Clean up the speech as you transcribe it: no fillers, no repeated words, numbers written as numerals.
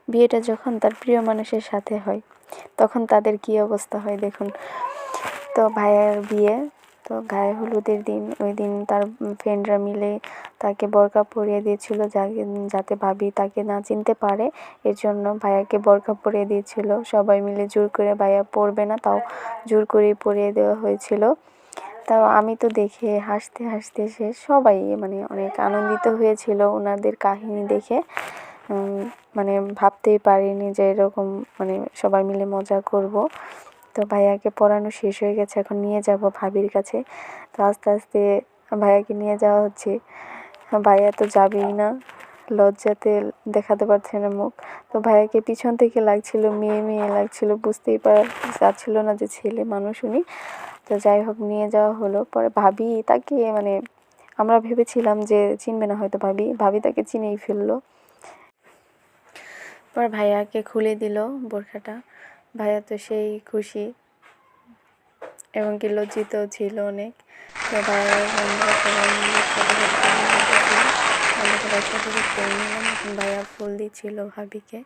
বিয়েটা যখন তার প্রিয় মানুষের সাথে হয় তখন তাদের কী অবস্থা হয় দেখুন। তো ভাইয়ার বিয়ে, তো গায়ে হলুদের দিন, ওই দিন তার ফ্রেন্ডরা মিলে তাকে বোরকা পরিয়ে দিয়েছিল, যাতে ভাবি তাকে না চিনতে পারে। এর জন্য ভাইয়াকে বোরকা পরিয়ে দিয়েছিল সবাই মিলে জোর করে। ভাইয়া পরবে না, তাও জোর করেই পরিয়ে দেওয়া হয়েছিল। তাও আমি তো দেখে হাসতে হাসতে শেষ। সবাই মানে অনেক আনন্দিত হয়েছিল ওনাদের কাহিনী দেখে। মানে ভাবতেই পারিনি যে এরকম মানে সবাই মিলে মজা করব। তো ভাইয়াকে পড়ানো শেষ হয়ে গেছে, এখন নিয়ে যাব ভাবির কাছে। তো আস্তে আস্তে ভাইয়াকে নিয়ে যাওয়া হচ্ছে। ভাইয়া তো যাবেই না, লজ্জাতে দেখাতে পারছে না মুখ। তো ভাইয়াকে পিছন থেকে লাগছিল, মেয়ে মেয়ে লাগছিল, বুঝতেই যাচ্ছিল না যে ছেলে মানুষ উনি। তো যাই হোক নিয়ে যাওয়া হলো। পরে ভাবি তাকে মানে আমরা ভেবেছিলাম যে চিনবে না হয়তো, ভাবি তাকে চিনেই ফেললো। পর ভাইয়াকে খুলে দিল বোরখাটা। ভাইয়া তো সেই খুশি এবং কি লজ্জিত ছিল অনেক। তো ভাইয়ার বন্ধুরা সবাই মিলে ফটো করতে নিলাম। এখন ভাইয়া ফুল দিচ্ছিল ভাবিকে।